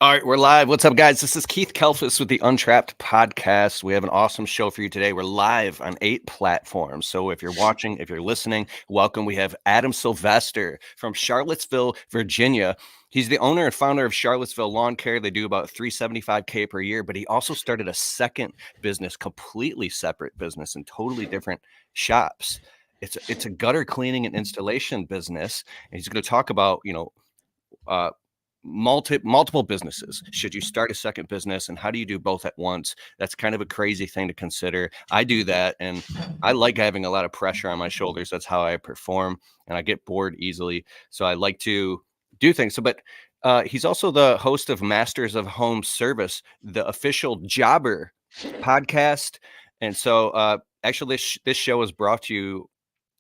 All right, we're live. What's up, guys? This is Keith Kalfas with the Untrapped Podcast. We have an awesome show for you today. We're live on 8 platforms. So if you're watching, if you're listening, welcome. We have Adam Sylvester from Charlottesville, Virginia. He's the owner and founder of Charlottesville Lawn Care. They do about $375K per year, but he also started a second business, completely separate business and totally different shops. It's a gutter cleaning and installation business. And he's going to talk about, uh, multiple businesses. Should you start a second business, and how do you do both at once? That's kind of a crazy thing to consider. I do that, and I like having a lot of pressure on my shoulders. That's how I perform, and I get bored easily. So I like to do things. He's also the host of Masters of Home Service, the official Jobber podcast. And so actually this show is brought to you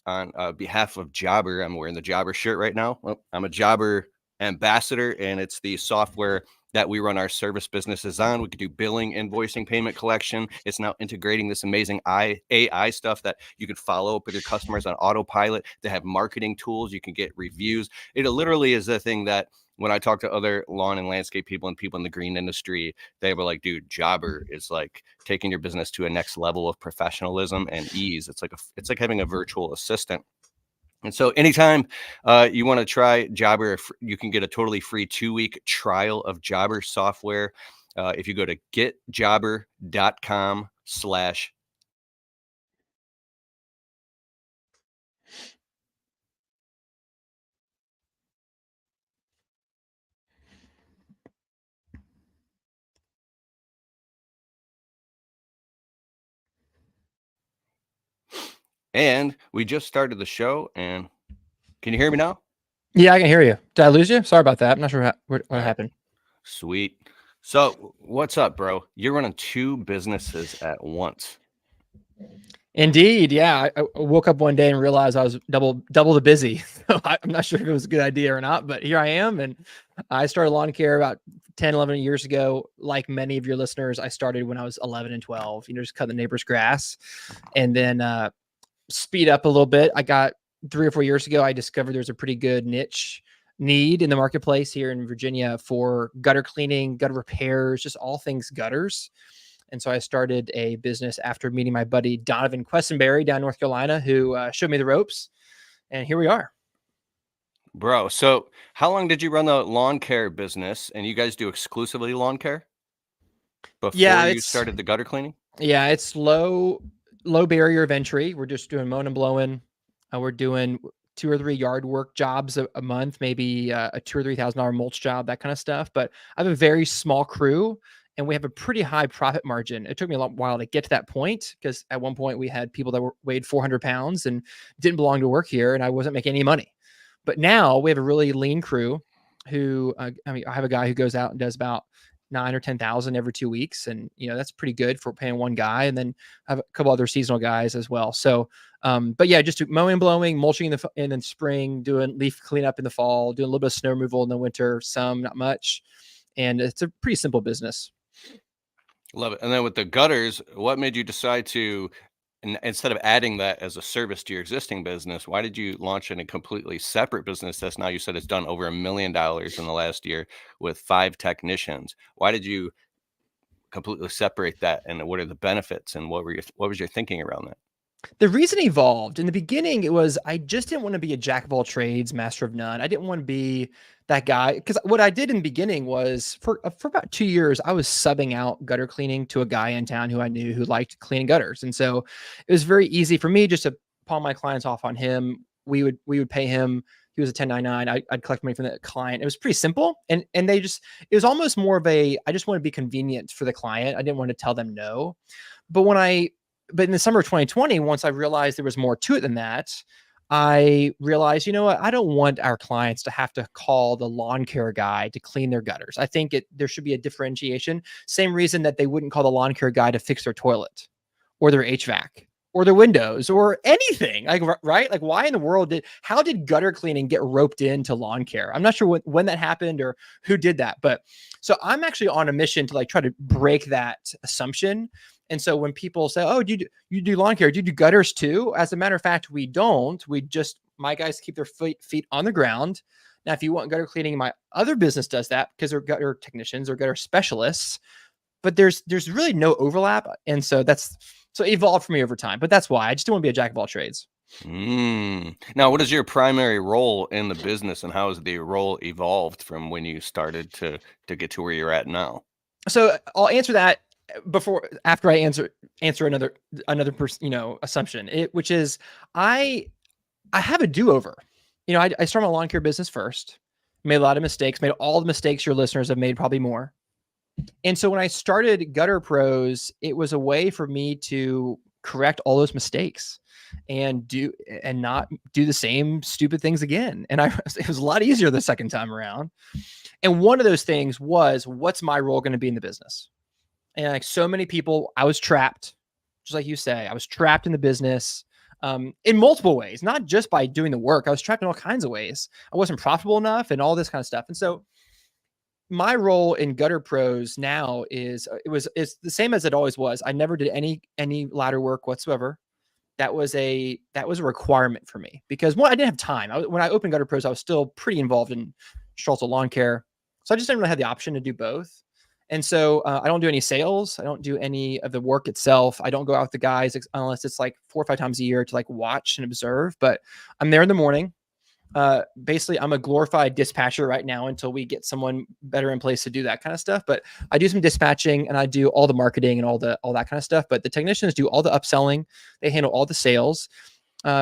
on behalf of Jobber. I'm wearing the Jobber shirt right now. Well, I'm a Jobber ambassador, and it's the software that we run our service businesses on. We could do billing, invoicing, payment collection. It's now integrating this amazing AI stuff that you can follow up with your customers on autopilot. They have marketing tools. You can get reviews. It literally is a thing that when I talk to other lawn and landscape people and people in the green industry, they were like, dude, Jobber is like taking your business to a next level of professionalism and ease. It's like having a virtual assistant. And so anytime you want to try Jobber, you can get a totally free 2-week trial of Jobber software. If you go to getjobber.com/. And we just started the show, and can you hear me now? Yeah, I can hear you. Did I lose you? Sorry about that. I'm not sure what happened. Sweet. So what's up, bro? You're running 2 businesses at once. Indeed, yeah. I woke up one day and realized I was double the busy. So I'm not sure if it was a good idea or not, but here I am. And I started lawn care about 10, 11 years ago. Like many of your listeners, I started when I was 11 and 12, just cut the neighbor's grass. And then speed up a little bit. I got 3 or 4 years ago, I discovered there's a pretty good niche need in the marketplace here in Virginia for gutter cleaning, gutter repairs, just all things gutters. And so I started a business after meeting my buddy Donovan Questenberry down in North Carolina, who showed me the ropes. And here we are. Bro, so how long did you run the lawn care business, and you guys do exclusively lawn care before you started the gutter cleaning? Yeah, it's low barrier of entry. We're just doing mowing and blowing. We're doing 2 or 3 yard work jobs a month, maybe a $2,000 or $3,000 mulch job, that kind of stuff. But I have a very small crew, and we have a pretty high profit margin. It took me a long while to get to that point, because at one point we had people that weighed 400 pounds and didn't belong to work here, and I wasn't making any money. But now we have a really lean crew who, I have a guy who goes out and does about 9 or 10,000 every 2 weeks. And, that's pretty good for paying one guy. And then I have a couple other seasonal guys as well. So, but yeah, just mowing, blowing, mulching in the spring, doing leaf cleanup in the fall, doing a little bit of snow removal in the winter, some, not much. And it's a pretty simple business. Love it. And then with the gutters, what made you decide to, instead of adding that as a service to your existing business, why did you launch in a completely separate business that's now, you said, it's done over $1 million in the last year with 5 technicians? Why did you completely separate that, and what are the benefits, and what was your thinking around that? The reason evolved in the beginning, it was, I just didn't want to be a jack of all trades, master of none. I didn't want to be that guy, because what I did in the beginning was for about 2 years, I was subbing out gutter cleaning to a guy in town who I knew who liked cleaning gutters. And so it was very easy for me just to pawn my clients off on him. We would pay him. He was a 1099. I'd collect money from the client. It was pretty simple. And it was almost more of I just want to be convenient for the client. I didn't want to tell them no. But but in the summer of 2020, once I realized there was more to it than that, I realized, you know what? I don't want our clients to have to call the lawn care guy to clean their gutters. I think there should be a differentiation. Same reason that they wouldn't call the lawn care guy to fix their toilet or their HVAC or their windows or anything, like, right? Like, why in the world how did gutter cleaning get roped into lawn care? I'm not sure when that happened or who did that, but so I'm actually on a mission to try to break that assumption. And so when people say, oh, you do lawn care, do you do gutters too? As a matter of fact, we don't. My guys keep their feet on the ground. Now, if you want gutter cleaning, my other business does that because they're gutter technicians or gutter specialists, but there's really no overlap. And so so it evolved for me over time, but that's why I just don't want to be a jack of all trades. Now, what is your primary role in the business, and how has the role evolved from when you started to get to where you're at now? So I'll answer that after I answer another assumption, which is I have a do-over. I started my lawn care business first, made a lot of mistakes, made all the mistakes your listeners have made, probably more. And so when I started Gutter Pros, it was a way for me to correct all those mistakes and not do the same stupid things again. And it was a lot easier the second time around. And one of those things was, what's my role going to be in the business? And like so many people, I was trapped, just like you say, I was trapped in the business in multiple ways, not just by doing the work. I was trapped in all kinds of ways. I wasn't profitable enough and all this kind of stuff. And so my role in Gutter Pros now it's the same as it always was. I never did any ladder work whatsoever. That was a requirement for me because one, I didn't have time. When I opened Gutter Pros, I was still pretty involved in Charlottesville lawn care, so I just didn't really have the option to do both. And so I don't do any sales. I don't do any of the work itself. I don't go out with the guys unless it's like 4 or 5 times a year to like watch and observe. But I'm there in the morning. Basically, I'm a glorified dispatcher right now until we get someone better in place to do that kind of stuff. But I do some dispatching and I do all the marketing and all that kind of stuff. But the technicians do all the upselling. They handle all the sales.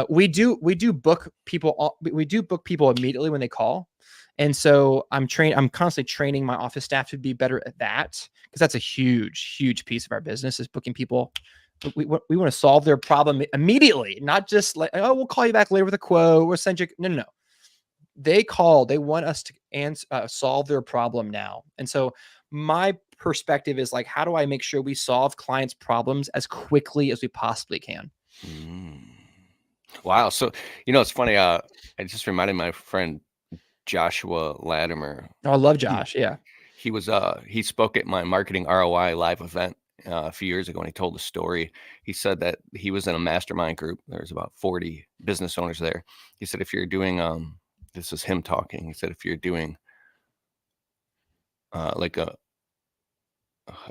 We do book people. We do book people immediately when they call. And so I'm constantly training my office staff to be better at that, because that's a huge piece of our business, is booking people. We want to solve their problem immediately, not just like, oh, we'll call you back later with a quote. We'll send you. No. They call. They want us to solve their problem now. And so my perspective is like, how do I make sure we solve clients' problems as quickly as we possibly can? Wow. So, it's funny. I just reminded my friend Joshua Ladimer. Oh, I love Josh. Yeah. He spoke at my marketing ROI live event a few years ago, and he told a story. He said that he was in a mastermind group. There's about 40 business owners there. He said, if you're doing, this is him talking. He said, if you're doing it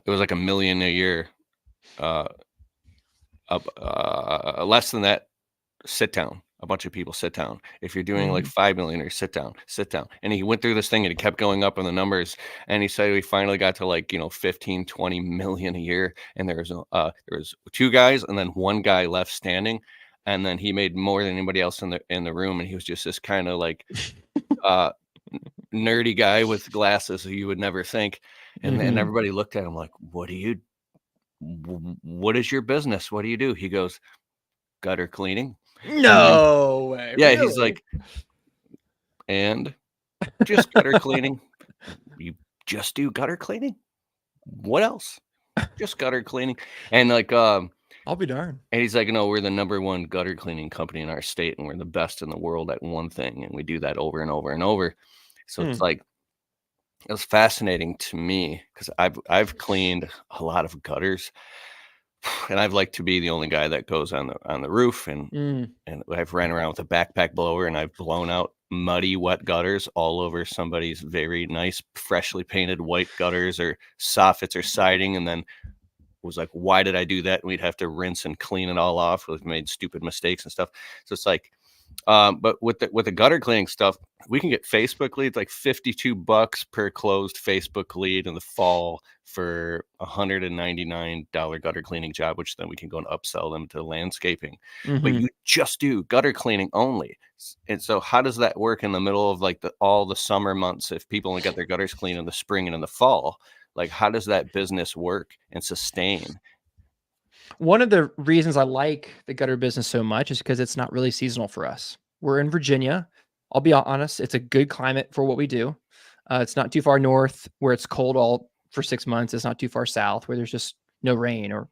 was like $1 million a year, less than that, sit down. A bunch of people sit down. If you're doing like 5 million, or sit down. And he went through this thing and it kept going up on the numbers. And he said we finally got to like, 15, 20 million a year. And there was 2 guys and then 1 guy left standing. And then he made more than anybody else in the room. And he was just this kind of like nerdy guy with glasses who you would never think. And then everybody looked at him like, what is your business? What do you do? He goes, gutter cleaning. No way. Yeah, really? He's like, and just gutter cleaning. You just do gutter cleaning? What else? Just gutter cleaning. And like, I'll be darned. And he's like, no, we're the #1 gutter cleaning company in our state, and we're the best in the world at one thing, and we do that over and over and over. So it's like, it was fascinating to me because I've cleaned a lot of gutters. And I've liked to be the only guy that goes on the roof, and I've ran around with a backpack blower, and I've blown out muddy, wet gutters all over somebody's very nice, freshly painted white gutters or soffits or siding, and then was like, why did I do that? And we'd have to rinse and clean it all off. We've made stupid mistakes and stuff. So it's like, but with the gutter cleaning stuff, we can get Facebook leads, like $52 per closed Facebook lead in the fall for $199 gutter cleaning job, which then we can go and upsell them to landscaping. But you just do gutter cleaning only. And so how does that work in the middle of like all the summer months if people only got their gutters clean in the spring and in the fall? Like, how does that business work and sustain? One of the reasons I like the gutter business so much is because it's not really seasonal for us. We're in Virginia. I'll be honest, it's a good climate for what we do. It's not too far north where it's cold all for 6 months. It's not too far south where there's just no rain, or,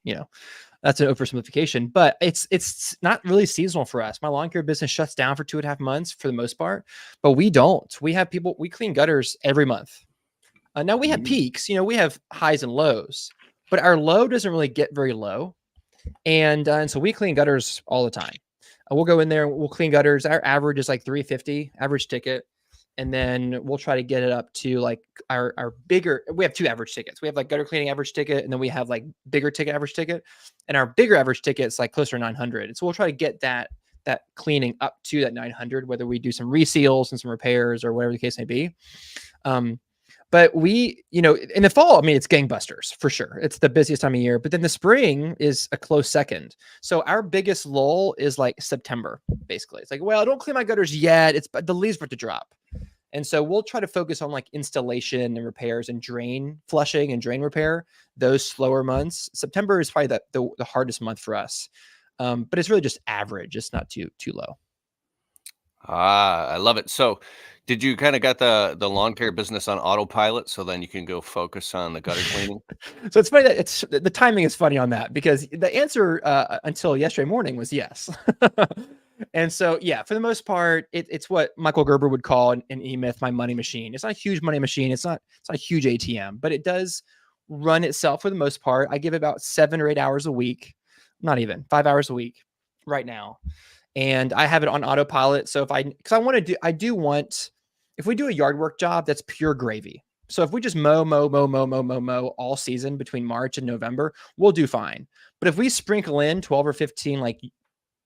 that's an oversimplification, but it's not really seasonal for us. My lawn care business shuts down for 2.5 months for the most part, but we don't. We have people, we clean gutters every month. Now we have peaks, we have highs and lows, but our low doesn't really get very low. And so we clean gutters all the time. We'll go in there, we'll clean gutters. Our average is like $350 average ticket. and then we'll try to get it up to like our bigger. We have two average tickets. We have like gutter cleaning average ticket, and then we have like bigger ticket average ticket. And our bigger average ticket is like closer to 900. And so we'll try to get that cleaning up to that 900, whether we do some reseals and some repairs or whatever the case may be. But we, in the fall, I mean, it's gangbusters for sure. It's the busiest time of year. But then the spring is a close second. So our biggest lull is like September, basically. It's like, well, I don't clean my gutters yet. But the leaves start to drop. And so we'll try to focus on like installation and repairs and drain flushing and drain repair, those slower months. September is probably the hardest month for us. But it's really just average. It's not too low. I love it. So did you kind of got the lawn care business on autopilot so then you can go focus on the gutter cleaning? So it's funny that the timing is funny on that, because the answer until yesterday morning was yes. And so, yeah, for the most part, it's what Michael Gerber would call an E-Myth, my money machine. It's not a huge money machine. It's not a huge ATM, but it does run itself for the most part. I give it about 7 or 8 hours a week, not even 5 hours a week right now. And I have it on autopilot. So because I do want, if we do a yard work job, that's pure gravy. So if we just mow all season between March and November, we'll do fine. But if we sprinkle in 12 or 15, like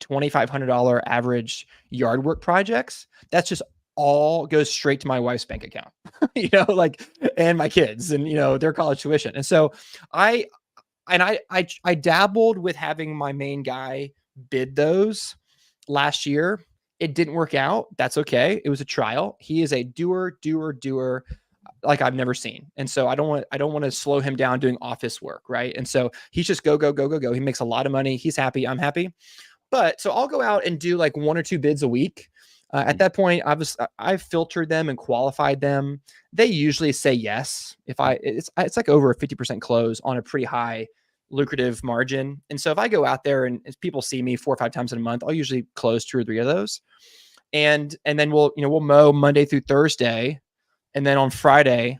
$2,500 average yard work projects, that's just all goes straight to my wife's bank account, and my kids and, their college tuition. And so I dabbled with having my main guy bid those last year. It didn't work out. That's okay. It was a trial. He is a doer like I've never seen. And so I don't want to slow him down doing office work. Right. And so he's just go. He makes a lot of money. He's happy. I'm happy. But so I'll go out and do like 1 or 2 bids a week. At that point, I've filtered them and qualified them. They usually say yes. It's like over a 50% close on a pretty high lucrative margin. And so if I go out there and people see me 4 or 5 times in a month, I'll usually close 2 or 3 of those. And then we'll mow Monday through Thursday. And then on Friday,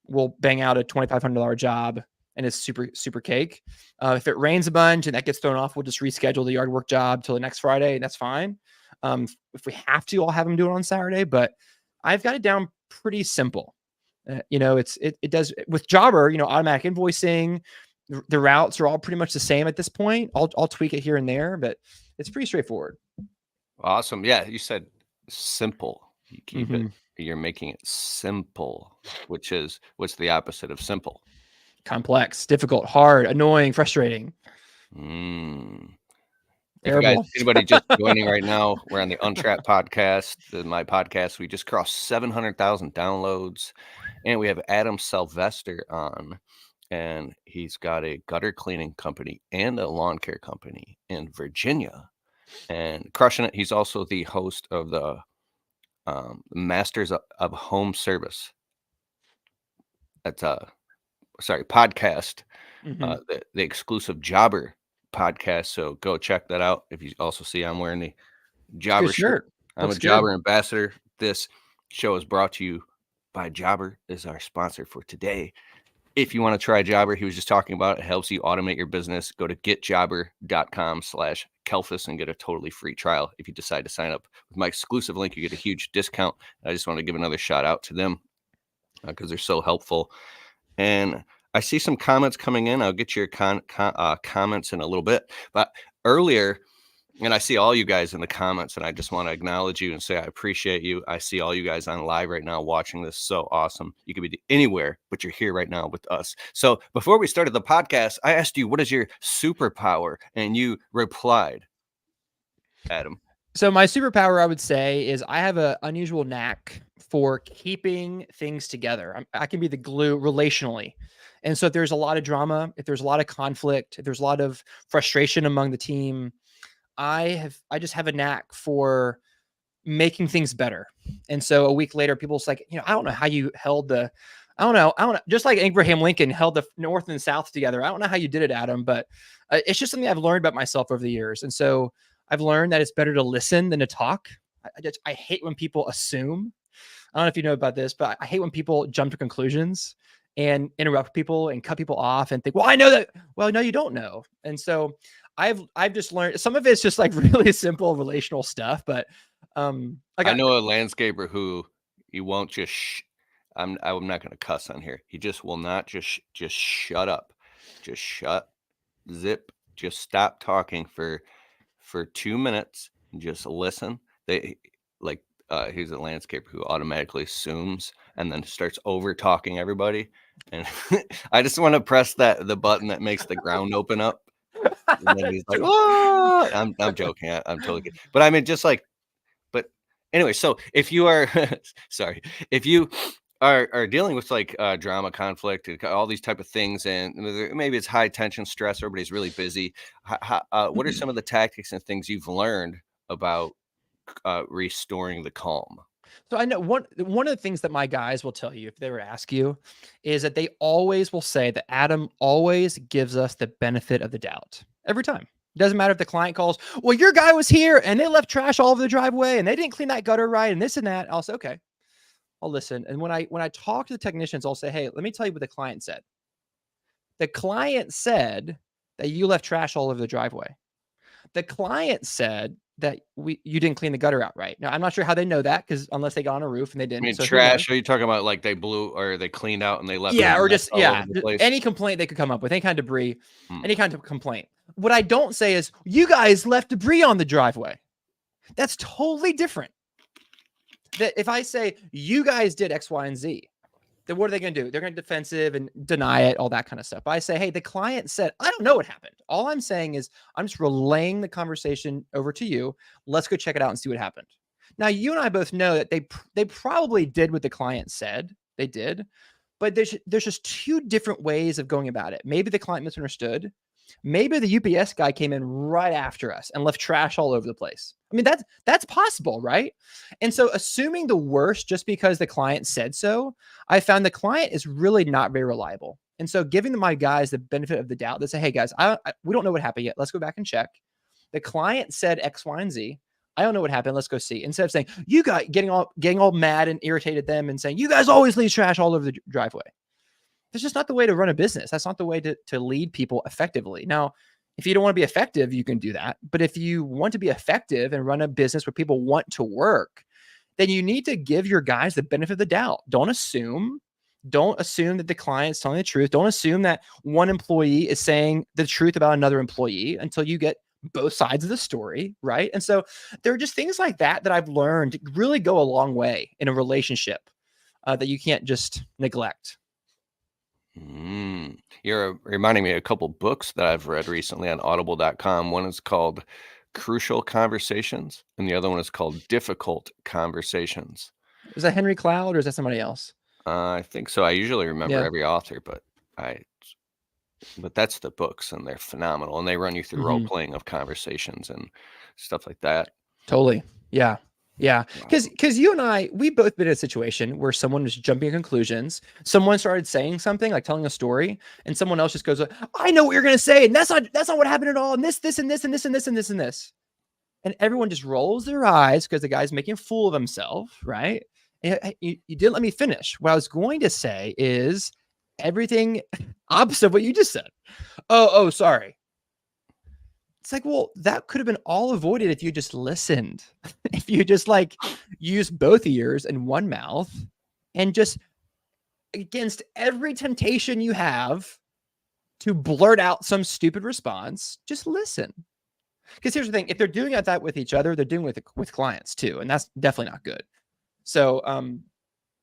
we'll bang out a $2,500 job, and it's super, super cake. If it rains a bunch and that gets thrown off, we'll just reschedule the yard work job till the next Friday, and that's fine. If we have to, I'll have them do it on Saturday, but I've got it down pretty simple. It does with Jobber, automatic invoicing. The routes are all pretty much the same at this point. I'll tweak it here and there, but it's pretty straightforward. Awesome. Yeah. You said simple. You keep it. You're making it simple, what's the opposite of simple? Complex, difficult, hard, annoying, frustrating. If you guys, anybody just joining right now, we're on the Untrapped podcast, my podcast. We just crossed 700,000 downloads, and we have Adam Sylvester on, and he's got a gutter cleaning company and a lawn care company in Virginia, and crushing it. He's also the host of the Masters of Home Service. That's podcast, the exclusive Jobber podcast. So go check that out. If you also see I'm wearing the Jobber shirt. I'm a Jobber ambassador. This show is brought to you by Jobber, is our sponsor for today. If you want to try Jobber, he was just talking about it helps you automate your business. Go to getjobber.com/Kalfas and get a totally free trial. If you decide to sign up with my exclusive link, you get a huge discount. I just want to give another shout out to them because they're so helpful. And I see some comments coming in. I'll get your comments in a little bit. But earlier, and I see all you guys in the comments, and I just want to acknowledge you and say I appreciate you. I see all you guys on live right now watching this. So awesome. You could be anywhere, but you're here right now with us. So before we started the podcast, I asked you, what is your superpower? And you replied, Adam. So my superpower, I would say, is I have an unusual knack for keeping things together. I can be the glue relationally. And so if there's a lot of drama, if there's a lot of conflict, if there's a lot of frustration among the team, I just have a knack for making things better. And so a week later, people's like, I don't know how you held I don't know. Just like Abraham Lincoln held the North and South together. I don't know how you did it, Adam, but it's just something I've learned about myself over the years. And so I've learned that it's better to listen than to talk. I hate when people assume. I don't know if you know about this, but I hate when people jump to conclusions and interrupt people and cut people off and think, well, I know that. Well, no, you don't know. And so I've just learned, some of it's just like really simple relational stuff, but I know a landscaper who, he won't just I'm not going to cuss on here. He just will not just shut up. Just shut, zip, just stop talking for 2 minutes and just listen. They like he's a landscaper who automatically assumes and then starts over talking everybody. And I just want to press the button that makes the ground open up. And then he's like, "Oh!" I'm joking. I'm totally kidding. But I mean, just like, but anyway, so if you are, sorry, if you are dealing with like drama, conflict, and all these type of things, and maybe it's high tension, stress, everybody's really busy. What are some of the tactics and things you've learned about restoring the calm? So I know one of the things that my guys will tell you if they ever ask you is that they always will say that Adam always gives us the benefit of the doubt every time. Doesn't matter if the client calls, well, your guy was here and they left trash all over the driveway and they didn't clean that gutter right and this and that. I'll say, okay, I'll listen. And when I talk to the technicians, I'll say, hey, let me tell you what the client said. The client said that you left trash all over the driveway. The client said that you didn't clean the gutter out right. Now, I'm not sure how they know that because unless they got on a roof and they I didn't. mean, So trash. Are you talking about like they blew or they cleaned out and they left yeah, or mess just all over the place? any complaint they could come up with, any kind of debris, Hmm. any kind of complaint. What I don't say is you guys left debris on the driveway. That's totally different. That if I say you guys did X, Y, and Z, then what are they going to do? They're going to defensive and deny it, all that kind of stuff. But I say, hey, the client said, I don't know what happened. All I'm saying is I'm just relaying the conversation over to you. Let's go check it out and see what happened. Now, you and I both know that they probably did what the client said. They did. But there's just two different ways of going about it. Maybe the client misunderstood. Maybe the UPS guy came in right after us and left trash all over the place. I mean, that's possible, right? And so assuming the worst just because the client said so, I found the client is really not very reliable. And so giving my guys the benefit of the doubt, they say, hey guys, we don't know what happened yet. Let's go back and check. The client said X, Y, and Z. I don't know what happened. Let's go see. Instead of saying, you guys getting all mad and irritated them and saying, you guys always leave trash all over the driveway. That's just not the way to run a business. That's not the way to lead people effectively. Now, if you don't want to be effective, you can do that. But if you want to be effective and run a business where people want to work, then you need to give your guys the benefit of the doubt. Don't assume that the client's telling the truth. Don't assume that one employee is saying the truth about another employee until you get both sides of the story, right? And so there are just things like that I've learned really go a long way in a relationship that you can't just neglect. You're reminding me of a couple books that I've read recently on audible.com. One is called Crucial Conversations, and the other one is called Difficult Conversations. Is that Henry Cloud or is that somebody else? I think so. I usually remember Yeah. every author, but that's the books, and they're phenomenal, and they run you through role playing of conversations and stuff like that. Totally. Yeah. Yeah. Because you and I, we've both been in a situation where someone was jumping to conclusions. Someone started saying something like telling a story, and someone else just goes, I know what you're going to say. And that's not what happened at all. And this, and this, and this, and this, and this, and this. And everyone just rolls their eyes because the guy's making a fool of himself. Right. And you didn't let me finish. What I was going to say is everything opposite of what you just said. Oh, sorry. It's like, well, that could have been all avoided if you just listened. If you just like use both ears and one mouth and just against every temptation you have to blurt out some stupid response, just listen. Because here's the thing, if they're doing that with each other, they're doing it with clients too. And that's definitely not good. So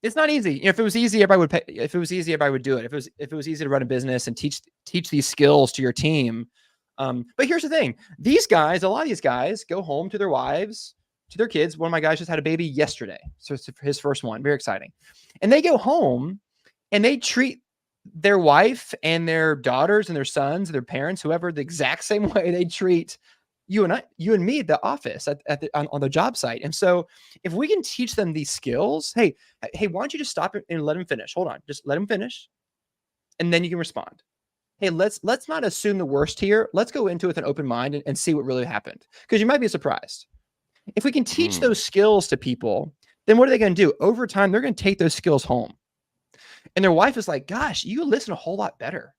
it's not easy. If it was easy, everybody would pay. If it was easy, everybody would do it. If it was easy to run a business and teach these skills to your team. But here's the thing. A lot of these guys go home to their wives, to their kids. One of my guys just had a baby yesterday. So it's his first one. Very exciting. And they go home and they treat their wife and their daughters and their sons, their parents, whoever, the exact same way they treat you and me at the office on the job site. And so if we can teach them these skills, hey, why don't you just stop and let him finish? Hold on. Just let him finish. And then you can respond. Hey, let's not assume the worst here. Let's go into it with an open mind and see what really happened. Because you might be surprised. If we can teach those skills to people, then what are they going to do? Over time, they're going to take those skills home. And their wife is like, gosh, you listen a whole lot better.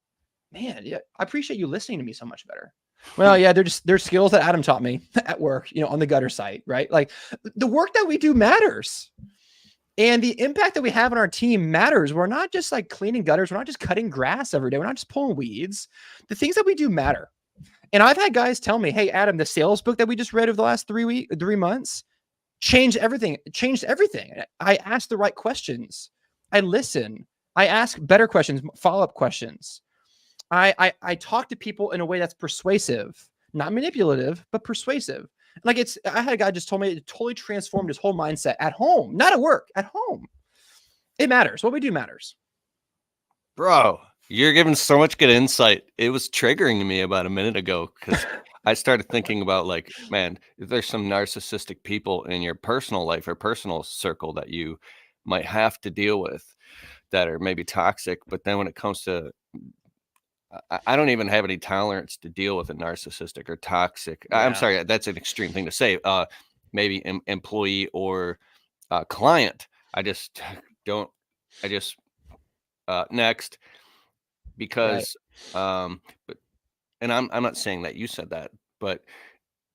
Man, yeah, I appreciate you listening to me so much better. Well, yeah, they're skills that Adam taught me at work, on the gutter site, right? Like the work that we do matters. And the impact that we have on our team matters. We're not just like cleaning gutters. We're not just cutting grass every day. We're not just pulling weeds. The things that we do matter. And I've had guys tell me, hey, Adam, the sales book that we just read over the last 3 months changed everything. It changed everything. I ask the right questions. I listen. I ask better questions, follow-up questions. I talk to people in a way that's persuasive, not manipulative, but persuasive. Like I had a guy just told me it totally transformed his whole mindset at home, not at work, at home. It matters. What we do matters. Bro, you're giving so much good insight. It was triggering me about a minute ago because I started thinking about like, man, if there's some narcissistic people in your personal life or personal circle that you might have to deal with that are maybe toxic, but then when it comes to I don't even have any tolerance to deal with a narcissistic or toxic. I'm sorry, that's an extreme thing to say. Maybe employee or client. I just don't. I just next because but and I'm not saying that you said that, but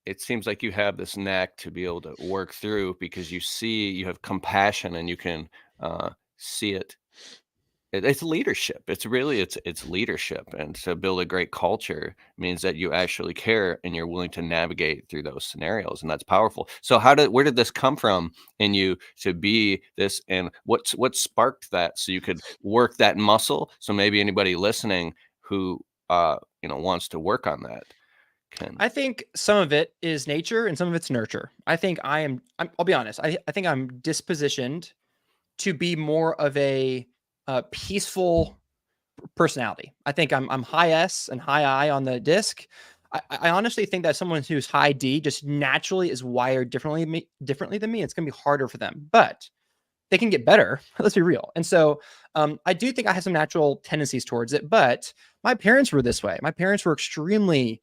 it seems like you have this knack to be able to work through because you have compassion and you can see it. It's leadership. It's leadership, and to build a great culture means that you actually care and you're willing to navigate through those scenarios, and that's powerful. So where did this come from in you to be this, and what sparked that so you could work that muscle? So maybe anybody listening who wants to work on that can. I think some of it is nature and some of it's nurture. I think I'll be honest. I think I'm dispositioned to be more of a peaceful personality. I think I'm high S and high I on the disc. I honestly think that someone who's high D just naturally is wired differently than me. It's going to be harder for them, but they can get better. Let's be real. And so I do think I have some natural tendencies towards it, but my parents were this way. My parents were extremely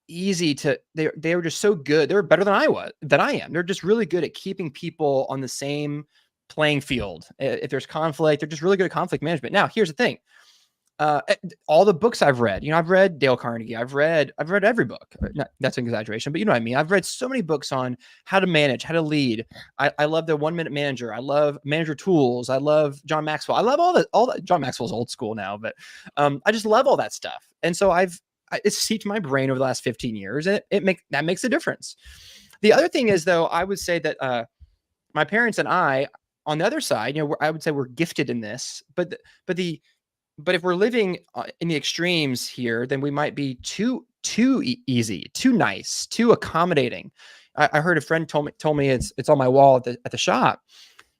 easy to, they were just so good. They were better than I am. They're just really good at keeping people on the same playing field. If there's conflict, they're just really good at conflict management. Now, here's the thing. All the books I've read, I've read Dale Carnegie. I've read every book. That's an exaggeration, but you know what I mean? I've read so many books on how to manage, how to lead. I love the 1 Minute Manager. I love Manager Tools. I love John Maxwell. I love all that. John Maxwell's old school now, but I just love all that stuff. And so it's seeped my brain over the last 15 years, and that makes a difference. The other thing is, though, I would say that my parents and I, on the other side, I would say we're gifted in this, but if we're living in the extremes here, then we might be too easy, too nice, too accommodating. I heard a friend told me it's on my wall at the shop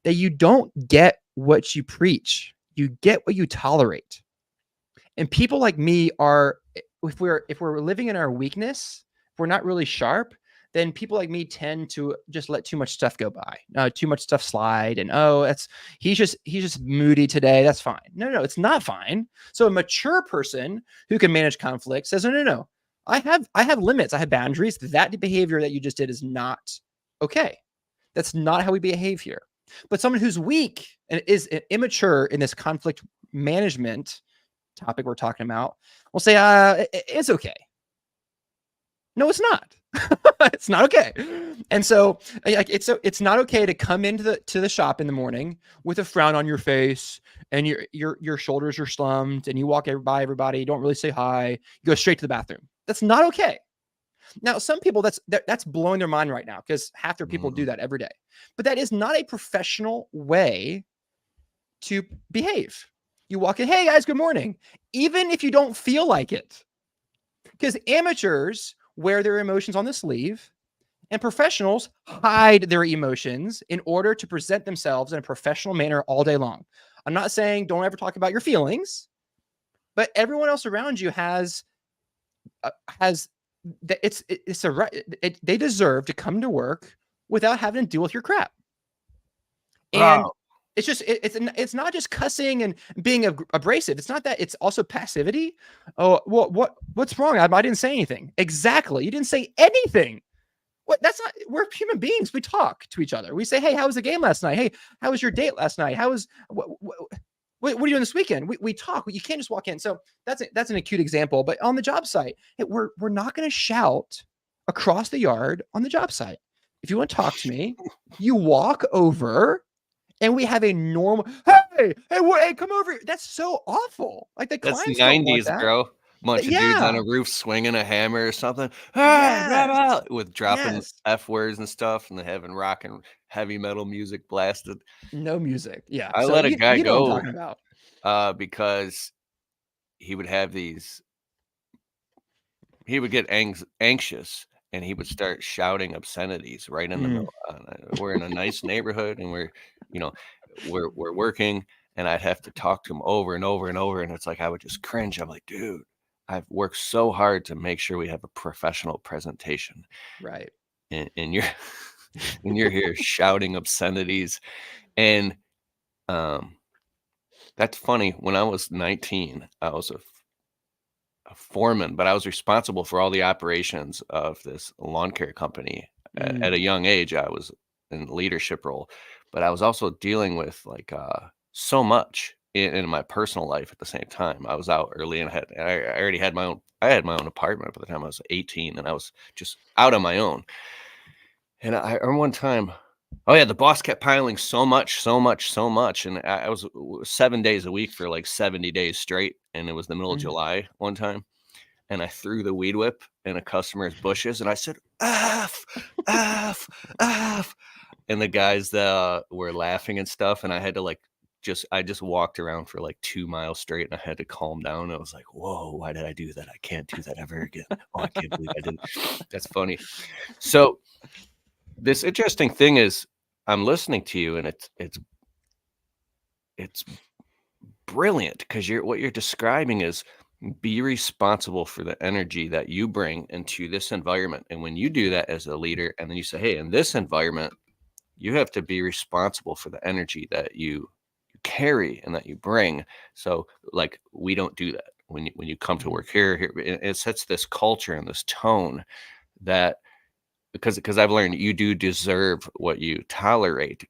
that you don't get what you preach, you get what you tolerate. And people like me are, if we're living in our weakness, if we're not really sharp, then people like me tend to just let too much stuff go by, too much stuff slide, and he's just moody today. That's fine. No, it's not fine. So a mature person who can manage conflict says, no. I have limits. I have boundaries. That behavior that you just did is not okay. That's not how we behave here. But someone who's weak and is immature in this conflict management topic we're talking about will say, it's okay. No, it's not. It's not okay. And so it's not okay to come into the shop in the morning with a frown on your face and your shoulders are slumped and you walk by everybody, you don't really say hi, you go straight to the bathroom. That's not okay. Now, some people that's blowing their mind right now because half their people do that every day. But that is not a professional way to behave. You walk in, hey guys, good morning, even if you don't feel like it. Because amateurs wear their emotions on the sleeve, and professionals hide their emotions in order to present themselves in a professional manner all day long. I'm not saying don't ever talk about your feelings, but everyone else around you they deserve to come to work without having to deal with your crap. And Wow. it's just it's not just cussing and being abrasive. It's not that. It's also passivity. Oh, what's wrong? I didn't say anything. Exactly. You didn't say anything. What? That's not. We're human beings. We talk to each other. We say, hey, how was the game last night? Hey, how was your date last night? What are you doing this weekend? We talk. You can't just walk in. So that's an acute example. But on the job site, we're not going to shout across the yard on the job site. If you want to talk to me, you walk over And we have a normal, hey, come over here. That's so awful. Like the That's clients don't want 90s, that. bro. Bunch of dudes on Yeah. a roof swinging a hammer or something. Ah, blah, Yes. blah, with dropping Yes. F words and stuff, and they having rock and heavy metal music blasted. No music. Yeah. I So let a guy you know what I'm go talking about. because he would have these he would get anxious and he would start shouting obscenities right in the Mm, middle. We're in a nice neighborhood and you know, we're working, and I'd have to talk to him over and over and over, and it's like I would just cringe. I'm like, dude, I've worked so hard to make sure we have a professional presentation, right. and you're and you're here shouting obscenities, and um, that's funny. When I was 19, I was a foreman, but I was responsible for all the operations of this lawn care company. Mm, At a young age, I was in leadership role, but I was also dealing with so much in my personal life at the same time. I was out early and I already had I had my own apartment by the time I was 18, and I was just out on my own. And I remember one time, oh yeah, the boss kept piling so much, so much, so much, and I was 7 days a week for like 70 days straight, and it was the middle of mm. July one time, and I threw the weed whip in a customer's bushes, and I said, "F, F, F," and the guys that were laughing and stuff, and I had to I just walked around for like 2 miles straight, and I had to calm down. I was like, "Whoa, why did I do that? I can't do that ever again. Oh, I can't believe I did." That's funny. So this interesting thing is, I'm listening to you, and it's brilliant because what you're describing is be responsible for the energy that you bring into this environment. And when you do that as a leader, and then you say, hey, in this environment, you have to be responsible for the energy that you carry and that you bring. So like we don't do that when you come to Mhm. work here, it sets this culture and this tone that because I've learned you do deserve what you tolerate,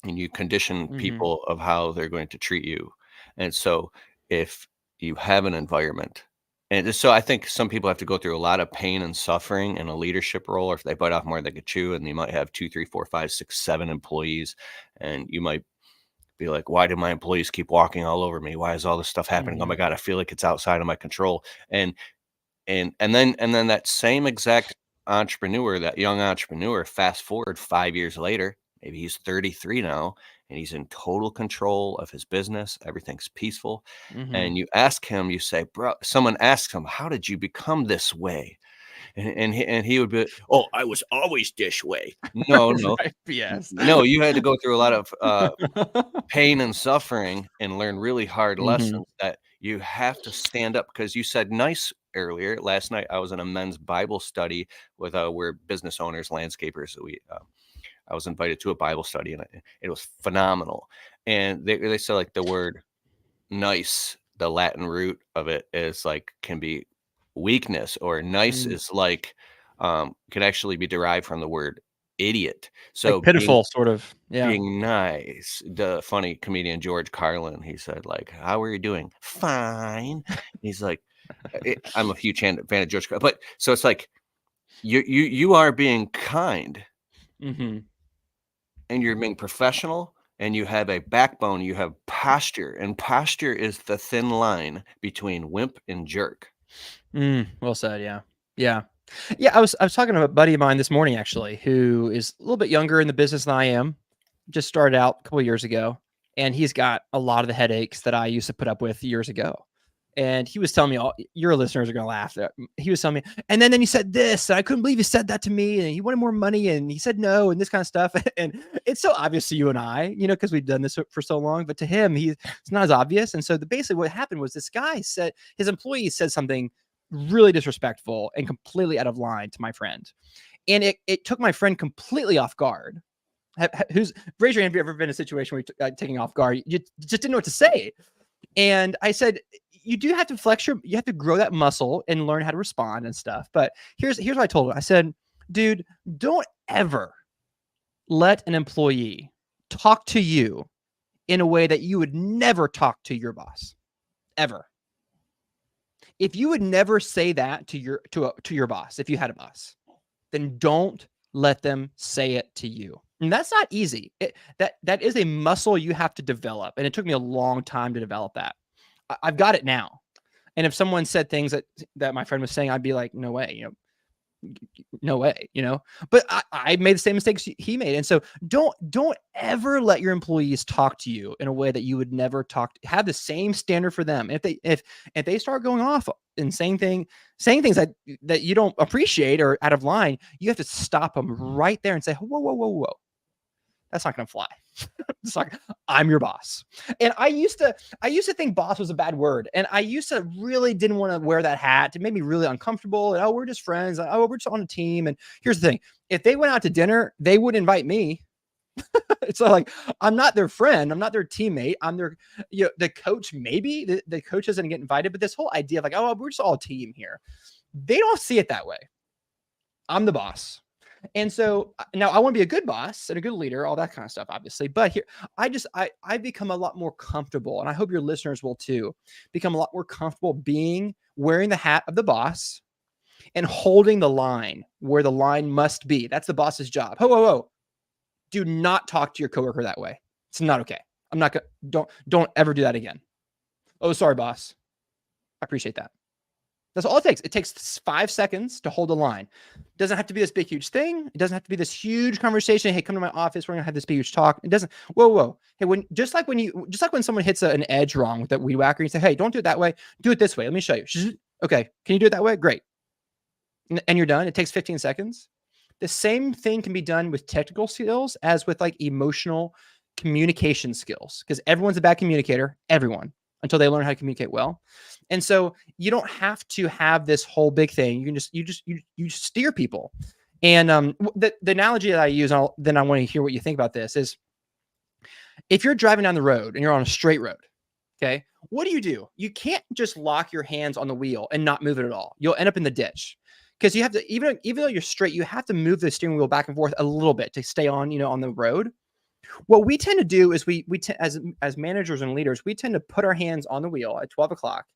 and you condition Mhm. people of how they're going to treat you. And so if you have an environment, and so I think some people have to go through a lot of pain and suffering in a leadership role, or if they bite off more than they could chew, and you might have 2, 3, 4, 5, 6, 7 employees, and you might be like, why do my employees keep walking all over me? Why is all this stuff happening? Oh my Mhm. God, I feel like it's outside of my control. And then that same exact entrepreneur, that young entrepreneur, fast forward 5 years later, maybe he's 33 now, and he's in total control of his business. Everything's peaceful. Mhm. And you ask him, you say, bro, someone asks him, how did you become this way? And he would be, oh, I was always this way. No, no, Right. Yes. no, you had to go through a lot of pain and suffering and learn really hard Mhm. lessons that you have to stand up, because you said nice earlier. Last night I was in a men's Bible study with we're business owners, landscapers. So I was invited to a Bible study, and it was phenomenal. And they said like the word nice, the Latin root of it is like can be weakness, or nice Mm. is like can actually be derived from the word idiot. Like So pitiful sort of. Yeah. being nice. The funny comedian George Carlin, he said, like, "How are you doing?" "Fine." He's like, I'm a huge fan of George Carlin, but so it's like you are being kind, Mhm. and you're being professional, and you have a backbone, you have posture, and posture is the thin line between wimp and jerk. Well said, yeah. Yeah. Yeah, I was talking to a buddy of mine this morning actually, who is a little bit younger in the business than I am. Just started out a couple of years ago, and he's got a lot of the headaches that I used to put up with years ago. And he was telling me, all your listeners are gonna laugh. He was telling me, and then he said this, and I couldn't believe he said that to me, and he wanted more money, and he said no, and this kind of stuff. And it's so obvious to you and I, because we've done this for so long, but to him, it's not as obvious. And so basically what happened was this guy said his employee said something really disrespectful and completely out of line to my friend. And it took my friend completely off guard. Who's raise your hand if you've ever been in a situation where you're taking off guard? You just didn't know what to say. And I said, you do have to you have to grow that muscle and learn how to respond and stuff. But here's what I told him. I said, dude, don't ever let an employee talk to you in a way that you would never talk to your boss ever. If you would never say that to your boss, if you had a boss, then don't let them say it to you. And that's not easy. That is a muscle you have to develop. And it took me a long time to develop that. I've got it now. And if someone said things that my friend was saying, I'd be like, no way, no way, but I made the same mistakes he made. And so don't ever let your employees talk to you in a way that you would never have the same standard for them. If they start going off and saying things that you don't appreciate or out of line, you have to stop them right there and say, whoa. That's not going to fly. It's like, I'm your boss. And I used to think boss was a bad word. And I used to really didn't want to wear that hat. It made me really uncomfortable. And, oh, we're just friends. Oh, we're just on a team. And here's the thing. If they went out to dinner, they would invite me. It's like, I'm not their friend. I'm not their teammate. I'm their, the coach, maybe the coach doesn't get invited, but this whole idea of like, oh, we're just all a team here. They don't see it that way. I'm the boss. And so now I want to be a good boss and a good leader, all that kind of stuff, obviously. But here, I've become a lot more comfortable, and I hope your listeners will too, become a lot more comfortable wearing the hat of the boss and holding the line where the line must be. That's the boss's job. Whoa. Do not talk to your coworker that way. It's not okay. I'm not going to, don't ever do that again. Oh, sorry, boss. I appreciate that. That's all it takes. It takes 5 seconds to hold a line. It doesn't have to be this big, huge thing. It doesn't have to be this huge conversation. Hey, come to my office. We're going to have this big, huge talk. It doesn't. Whoa. Hey, just like when someone hits an edge wrong with that weed whacker, you say, hey, don't do it that way. Do it this way. Let me show you. Okay. Can you do it that way? Great. And you're done. It takes 15 seconds. The same thing can be done with technical skills as with like emotional communication skills, because everyone's a bad communicator. Everyone. Until they learn how to communicate well. And so you don't have to have this whole big thing. You can you steer people. And the analogy that I use, then I want to hear what you think about this, is if you're driving down the road and you're on a straight road, okay, what do? You can't just lock your hands on the wheel and not move it at all. You'll end up in the ditch, because you have to, even though you're straight, you have to move the steering wheel back and forth a little bit to stay on, on the road. What we tend to do is as managers and leaders, we tend to put our hands on the wheel at 12 o'clock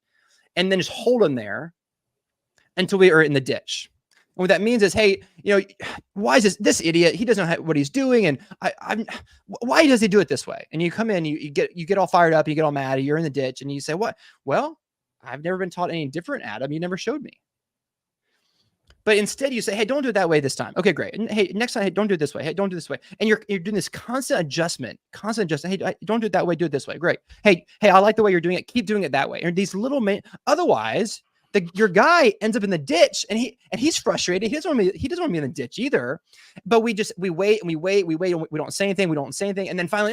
and then just hold them there until we are in the ditch. And what that means is, hey, why is this idiot? He doesn't know what he's doing. And why does he do it this way? And you come in, you get all fired up, you get all mad, you're in the ditch, and you say, what? Well, I've never been taught any different, Adam. You never showed me. But instead you say, hey, don't do it that way this time. Okay, great. And hey, next time, hey, don't do it this way. Hey, don't do it this way. And you're doing this constant adjustment. Hey, don't do it that way. Do it this way. Great. Hey, I like the way you're doing it. Keep doing it that way. And these little, otherwise your guy ends up in the ditch, and he's frustrated. He doesn't want to be in the ditch either. But we wait and we wait. We don't say anything. And then finally,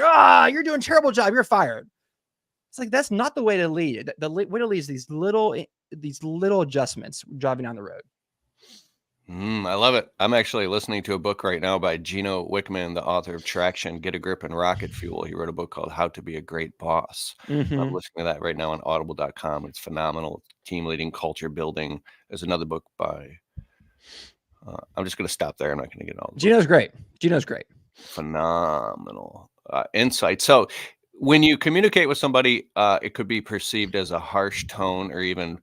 you're doing a terrible job. You're fired. It's like, that's not the way to lead. The way to lead is these little adjustments driving down the road. I love it. I'm actually listening to a book right now by Gino Wickman, the author of Traction, Get a Grip, and Rocket Fuel. He wrote a book called How to Be a Great Boss. Mm-hmm. I'm listening to that right now on audible.com. It's phenomenal. Team leading, culture building. There's another book by, I'm just going to stop there. I'm not going to get all. Gino's great. Phenomenal insight. So when you communicate with somebody, it could be perceived as a harsh tone or even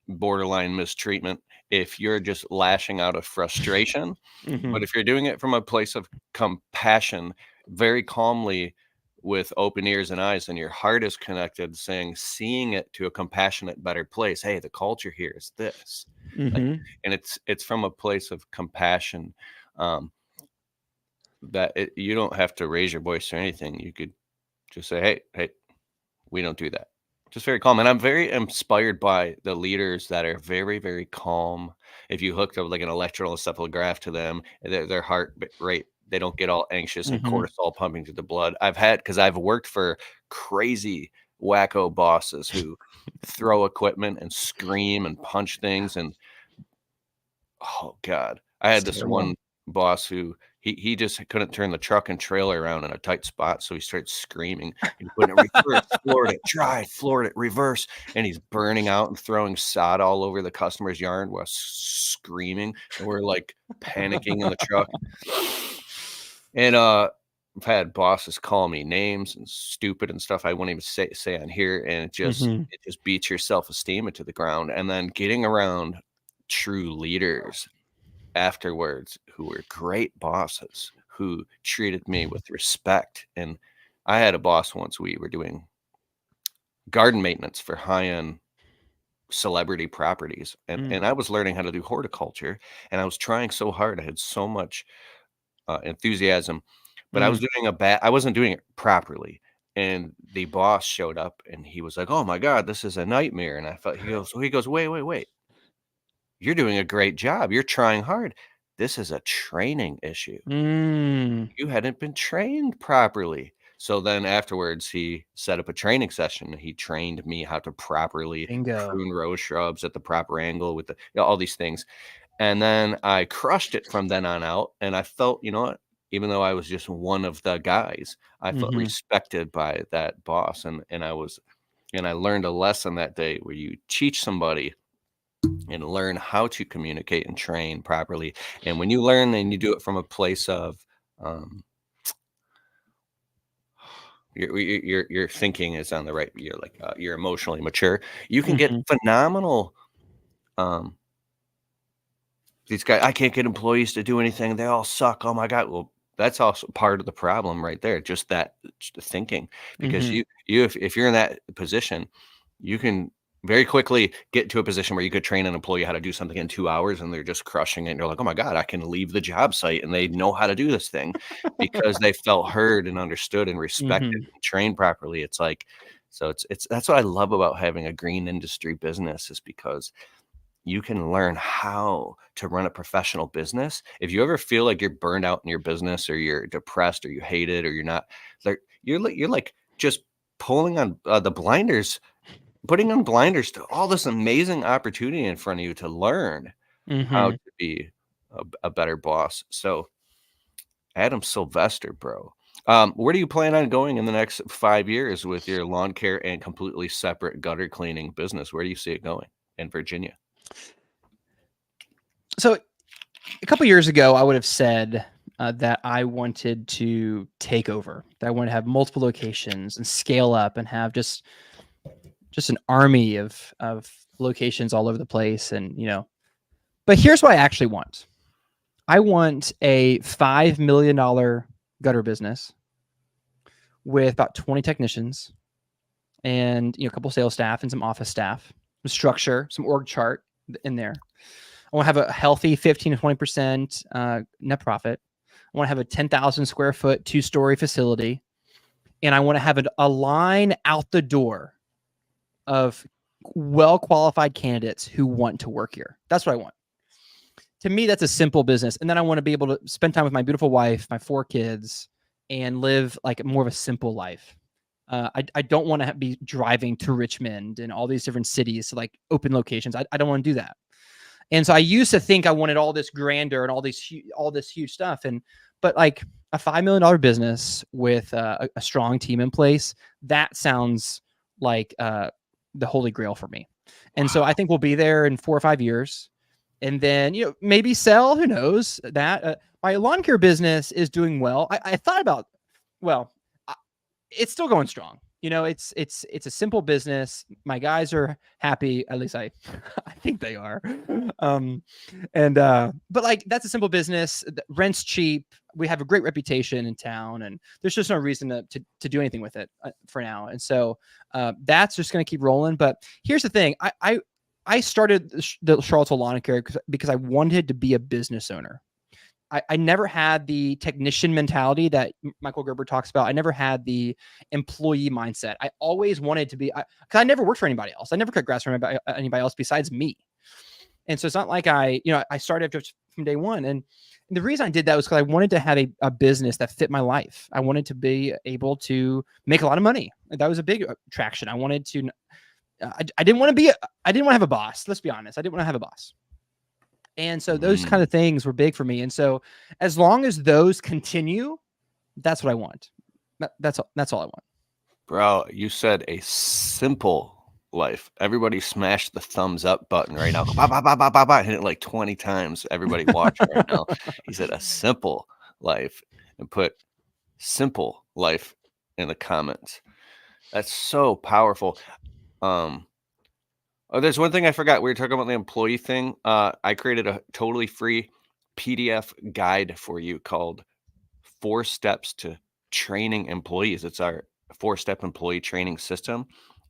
borderline mistreatment if you're just lashing out of frustration. Mm-hmm. But if you're doing it from a place of compassion, very calmly, with open ears and eyes, and your heart is connected, seeing it to a compassionate, better place. Hey, the culture here is this. Mm-hmm. And it's from a place of compassion, that you don't have to raise your voice or anything. You could just say, hey, we don't do that. Just very calm. And I'm very inspired by the leaders that are very, very calm. If you hooked up like an electroencephalograph to them, their heart rate, they don't get all anxious and cortisol pumping through the blood. Because I've worked for crazy wacko bosses who throw equipment and scream and punch things. And oh God, I had this one boss who he just couldn't turn the truck and trailer around in a tight spot, so he started screaming. He put it reverse, floored it, tried, floored it, reverse, and he's burning out and throwing sod all over the customer's yard while screaming, and we're like panicking in the truck. And I've had bosses call me names and stupid and stuff I won't even say on here, and it just beats your self-esteem into the ground. And then getting around true leaders afterwards who were great bosses, who treated me with respect. And I had a boss once. We were doing garden maintenance for high-end celebrity properties, and I was learning how to do horticulture, and I was trying so hard. I had so much enthusiasm, but Mm. I wasn't doing it properly. And the boss showed up and he was like, "Oh my God, this is a nightmare." And I felt he goes, "Wait, wait, wait. You're doing a great job. You're trying hard. This is a training issue. Mm. You hadn't been trained properly." So then afterwards, he set up a training session. He trained me how to properly Bingo. prune rose shrubs at the proper angle with all these things. And then I crushed it from then on out, and I felt, you know what? Even though I was just one of the guys, I felt Mhm. respected by that boss, and I learned a lesson that day where you teach somebody and learn how to communicate and train properly. And when you learn and you do it from a place of um, your thinking is on the right, you're emotionally mature, you can get Mhm. phenomenal. Um, These guys, I can't get employees to do anything. They all suck. Oh my God. Well, that's also part of the problem right there. Just that thinking, because Mhm. if you're in that position, you can very quickly get to a position where you could train an employee how to do something in 2 hours and they're just crushing it. And you're like, oh my God, I can leave the job site and they know how to do this thing because they felt heard and understood and respected Mhm. and trained properly. It's like, so it's that's what I love about having a green industry business, is because you can learn how to run a professional business. If you ever feel like you're burned out in your business, or you're depressed, or you hate it, or you're not, like you're like just pulling on the blinders, putting on blinders to all this amazing opportunity in front of you to learn how Mhm. to be a better boss. So, Adam Sylvester, bro, where do you plan on going in the next 5 years with your lawn care and completely separate gutter cleaning business? Where do you see it going in Virginia? So a couple years ago, I would have said that I wanted to take over. That I want to have multiple locations and scale up and have just an army of locations all over the place. And but here's what I actually want. I want a $5 million gutter business with about 20 technicians and a couple sales staff and some office staff, some structure, some org chart in there. I want to have a healthy 15 to 20% net profit. I want to have a 10,000 square foot 2-story facility, and I want to have a line out the door of well qualified candidates who want to work here. That's what I want. To me, that's a simple business. And then I want to be able to spend time with my beautiful wife, my 4 kids, and live like more of a simple life. I don't want to be driving to Richmond and all these different cities to like open locations. I don't want to do that. And so I used to think I wanted all this grandeur and all this huge stuff. But like a $5 million business with a strong team in place, that sounds like the holy grail for me. And so I think we'll be there in 4 or 5 years, and then maybe sell. Who knows that my lawn care business is doing well. I thought about, well, it's still going strong. It's a simple business. My guys are happy. At least I I think they are. Um, and but like that's a simple business. The rent's cheap. We have a great reputation in town, and there's just no reason to do anything with it for now. And so that's just going to keep rolling. But here's the thing: I started the Charlottesville Lawn Care because I wanted to be a business owner. I never had the technician mentality that Michael Gerber talks about. I never had the employee mindset. I always wanted to be, because I never worked for anybody else. I never cut grass for anybody else besides me. And so it's not like I started just from day one. And the reason I did that was because I wanted to have a business that fit my life. I wanted to be able to make a lot of money. That was a big attraction. I wanted to, I didn't want to be, I didn't want to have a boss. Let's be honest. I didn't want to have a boss. And so those kind Mm. of things were big for me. And so as long as those continue, that's what I want. That's all I want. Bro, you said a simple life. Everybody smash the thumbs up button right now. Go bah, bah, bah, bah, bah, bah. Hit it like 20 times. Everybody watching right now. He said a simple life, and put simple life in the comments. That's so powerful. Um, oh, there's one thing I forgot. We were talking about the employee thing. I created a totally free PDF guide for you called 4 steps to training employees. It's our 4-step employee training system,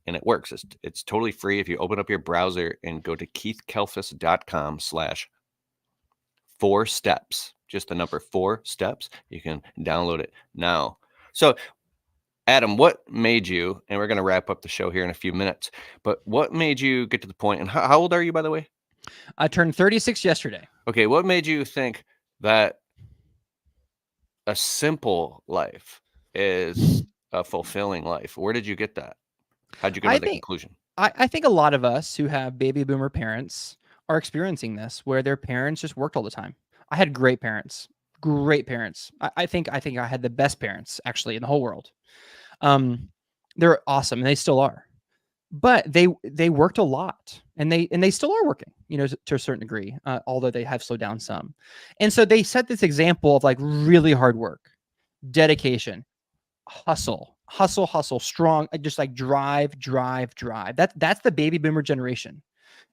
and it works. It's totally free. If you open up your browser and go to keithkalfas.com/4 steps, just the number 4 steps, you can download it now. So, Adam, what made you, and we're going to wrap up the show here in a few minutes, but what made you get to the point, and how old are you, by the way? I turned 36 yesterday. Okay, what made you think that a simple life is a fulfilling life? Where did you get that? How'd you get I to that think conclusion? I think a lot of us who have baby boomer parents are experiencing this, where their parents just worked all the time. I had great parents, great parents. I think I had the best parents actually in the whole world. They're awesome, and they still are. But they worked a lot, and they still are working, to a certain degree, although they have slowed down some. And so they set this example of like really hard work, dedication, hustle, strong, just like drive. That's the baby boomer generation.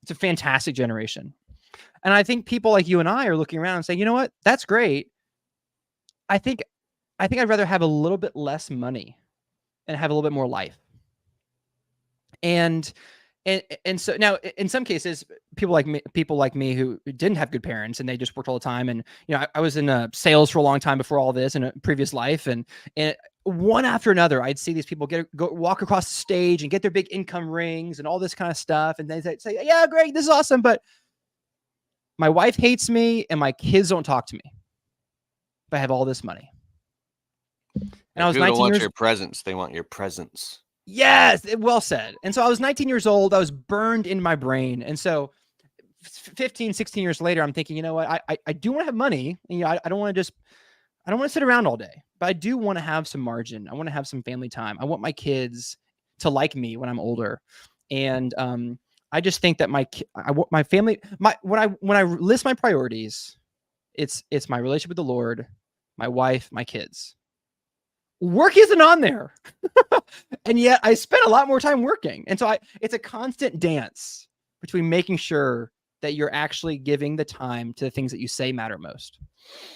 It's a fantastic generation. And I think people like you and I are looking around and saying, you know what? That's great. I think I'd rather have a little bit less money and have a little bit more life. And so now in some cases, people like me who didn't have good parents and they just worked all the time. And, I was in sales for a long time before all this in a previous life. And one after another, I'd see these people walk across the stage and get their big income rings and all this kind of stuff. And they say, yeah, great, this is awesome. But my wife hates me and my kids don't talk to me. But I have all this money. And I was 19 want years your presence. They want your presence. Yes, well said. And so I was 19 years old. I was burned in my brain. And so 15, 16 years later, I'm thinking, you know what? I do want to have money. And, I don't want to sit around all day, but I do want to have some margin. I want to have some family time. I want my kids to like me when I'm older. And I just think that I want my family, when I list my priorities, it's my relationship with the Lord, my wife, my kids. Work isn't on there. And yet I spend a lot more time working. And so it's a constant dance between making sure that you're actually giving the time to the things that you say matter most.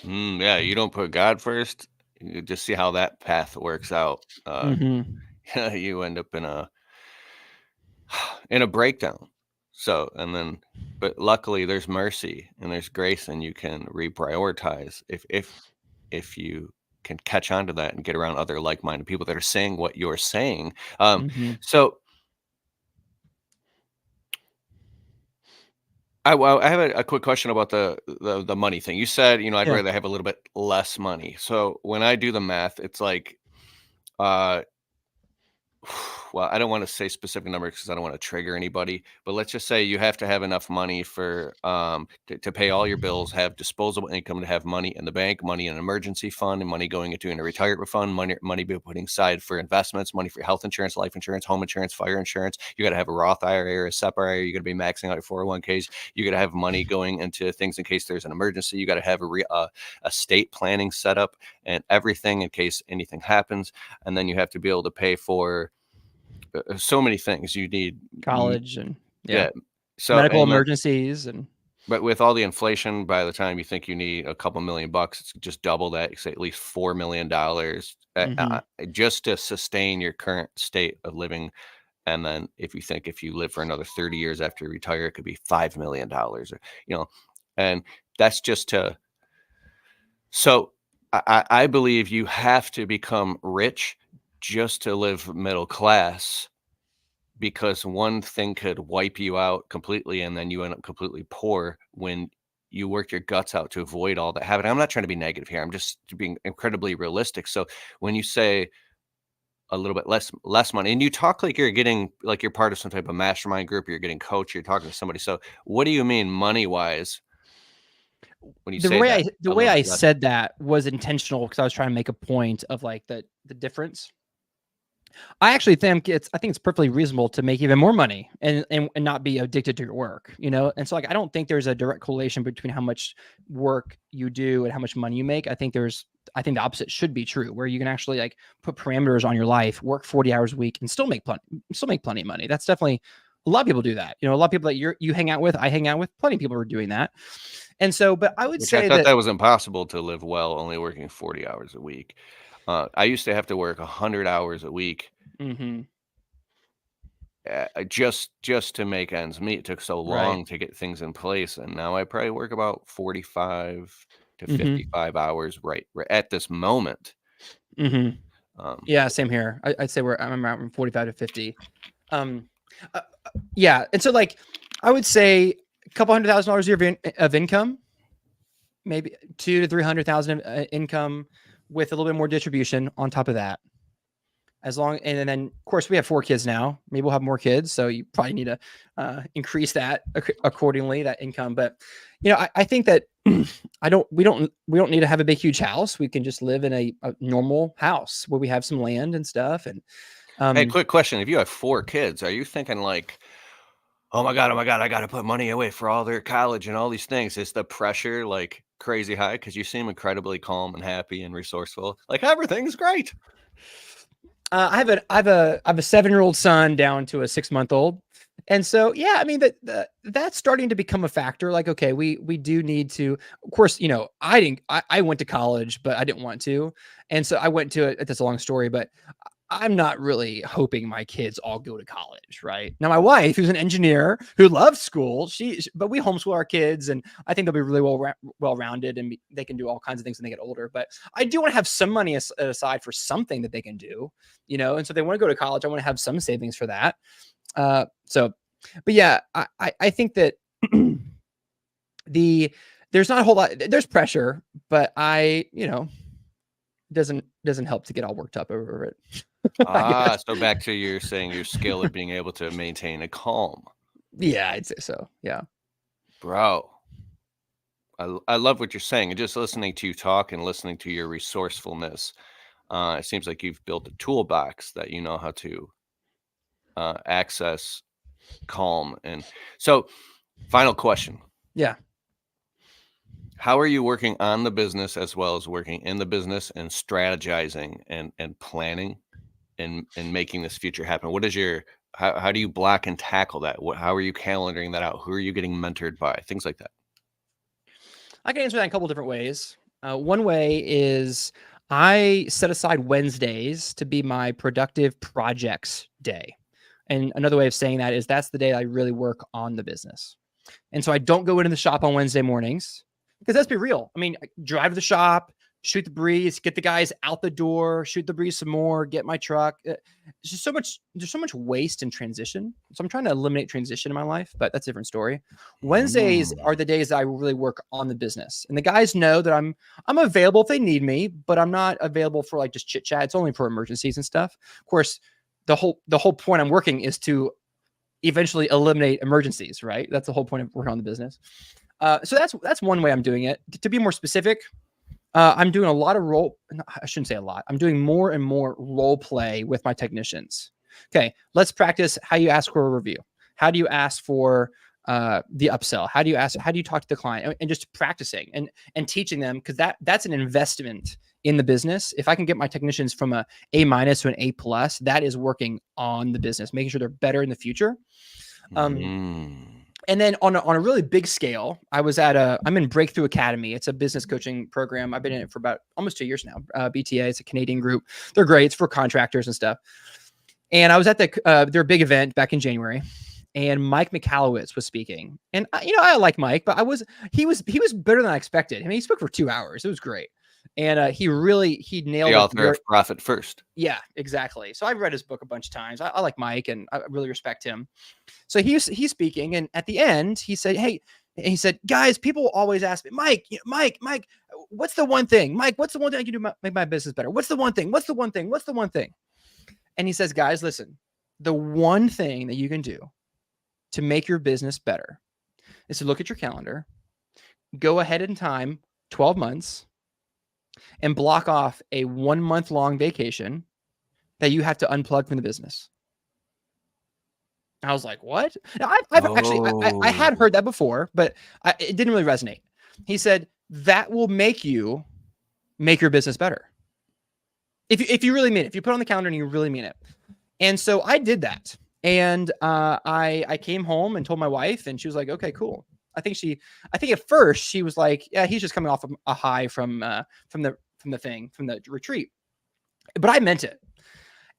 Yeah, you don't put God first. You just see how that path works out. You end up in a breakdown. So, but luckily there's mercy and there's grace, and you can reprioritize if you can catch on to that and get around other like-minded people that are saying what you're saying. So I have a quick question about the money thing. You said, I'd rather have a little bit less money. So when I do the math, it's like, well, I don't want to say specific numbers because I don't want to trigger anybody, but let's just say you have to have enough money for to pay all your bills, have disposable income, to have money in the bank, money in an emergency fund, and money going into a retirement fund, money be putting aside for investments, money for health insurance, life insurance, home insurance, fire insurance. You got to have a Roth IRA or a SEP IRA. You're going to be maxing out your 401ks. You got to have money going into things in case there's an emergency. You got to have a estate planning set up and everything in case anything happens. And then you have to be able to pay for so many things. You need college and so medical emergencies, but with all the inflation, by the time you think you need a couple $1 million, it's just double that. You say at least $4 million just to sustain your current state of living. And then if you live for another 30 years after you retire, it could be $5 million, and that's just to. So I believe you have to become rich just to live middle class, because one thing could wipe you out completely and then you end up completely poor when you work your guts out to avoid all that habit. I'm not trying to be negative here. I'm just being incredibly realistic. So when you say a little bit less money, and you talk like you're part of some type of mastermind group, you're getting coached, you're talking to somebody. So what do you mean money wise? When you the way I said that was intentional, because I was trying to make a point of like the difference. I actually think it's perfectly reasonable to make even more money and not be addicted to your work, And so like, I don't think there's a direct correlation between how much work you do and how much money you make. I think the opposite should be true, where you can actually like put parameters on your life, work 40 hours a week and still make plenty of money. That's definitely A lot of people do that. You know, a lot of people that you hang out with, I hang out with, plenty of people are doing that. And so, but I would Which I say thought that that was impossible to live well only working 40 hours a week. I used to have to work 100 hours a week mhm, just to make ends meet. It took so right. long to get things in place, and now I probably work about 45 to Mhm, 55 hours right at this moment. mhm. Um, Yeah, same here. I'd say I'm around 45 to 50. Um, yeah, and so like I would say a couple $100,000 a year of income, maybe 2 to 300,000 income with a little bit more distribution on top of that. As long and then of course we have 4 kids now. Maybe we'll have more kids, so you probably need to increase that accordingly, that income. But I think that we don't need to have a big huge house. We can just live in a normal house where we have some land and stuff. And hey, um, quick question: if you have 4 kids, are you thinking like, oh my god, I got to put money away for all their college and all these things? Is the pressure like crazy high? Because you seem incredibly calm and happy and resourceful. Like everything's great. I have a 7-year-old son down to a 6-month-old. And so, yeah, I mean that's starting to become a factor. Like, okay, we do need to, of course, I went to college, but I didn't want to. And so I went to it. That's a long story, but I'm not really hoping my kids all go to college, right? Now, my wife, who's an engineer who loves school, but we homeschool our kids, and I think they'll be really well rounded, and they can do all kinds of things when they get older. But I do want to have some money aside for something that they can do, and so they want to go to college. I want to have some savings for that. So, but yeah, I think that the there's not a whole lot. There's pressure, but doesn't help to get all worked up over it. I guess. So back to your saying your skill of being able to maintain a calm, Yeah, I'd say so. Yeah. bro. I love what you're saying, and just listening to you talk and listening to your resourcefulness. It seems like you've built a toolbox that you know how to access calm. And so, final question: Yeah. how are you working on the business as well as working in the business and strategizing and planning and making this future happen? What is your how do you block and tackle that? How are you calendaring that out? Who are you getting mentored by? Things like that. I can answer that in a couple different ways. One way is I set aside Wednesdays to be my productive projects day. And another way of saying that is that's the day I really work on the business. And so I don't go into the shop on Wednesday mornings because let's be real. I mean, I drive to the shop, shoot the breeze, get the guys out the door, shoot the breeze some more, get my truck. It's just so much. There's so much waste and transition. So I'm trying to eliminate transition in my life, but that's a different story. Wednesdays Mm. are the days that I really work on the business, and the guys know that I'm available if they need me, but I'm not available for like just chit chat. It's only for emergencies and stuff. Of course, the whole point I'm working is to eventually eliminate emergencies, right? That's the whole point of working on the business. So that's one way I'm doing it. To be more specific, I'm doing a lot of I shouldn't say a lot. I'm doing more and more role play with my technicians. Okay, let's practice how you ask for a review. How do you ask for the upsell? How do you talk to the client? And just practicing and teaching them, because that's an investment in the business. If I can get my technicians from a A- to an A+, that is working on the business, making sure they're better in the future. Um, Mm. and then on a really big scale, I'm in Breakthrough Academy. It's a business coaching program. I've been in it for about almost 2 years now. BTA, it's a Canadian group. They're great. It's for contractors and stuff. And I was at their big event back in January, and Mike McAllowitz was speaking. And I like Mike, but he was better than I expected. I mean, he spoke for 2 hours. It was great. And he nailed The it. author of Profit First. Yeah, exactly. So I've read his book a bunch of times. I like Mike, and I really respect him. So he's speaking, and at the end, he said, "Hey," and he said, "Guys, people always ask me, Mike, what's the one thing? Mike, what's the one thing I can do to make my business better? What's the one thing? What's the one thing? What's the one thing?" And he says, "Guys, listen, the one thing that you can do to make your business better is to look at your calendar, go ahead in time, 12 months, and block off a 1 month long vacation that you have to unplug from the business." I was like, "What?" Now, I've actually I had Oh. heard that before, but it didn't really resonate. He said that will make your business better if you really mean it. If you put it on the calendar and you really mean it. And so I did that. And I came home and told my wife, and she was like, okay, cool. I think at first she was like, yeah, he's just coming off of a high from the retreat. But I meant it.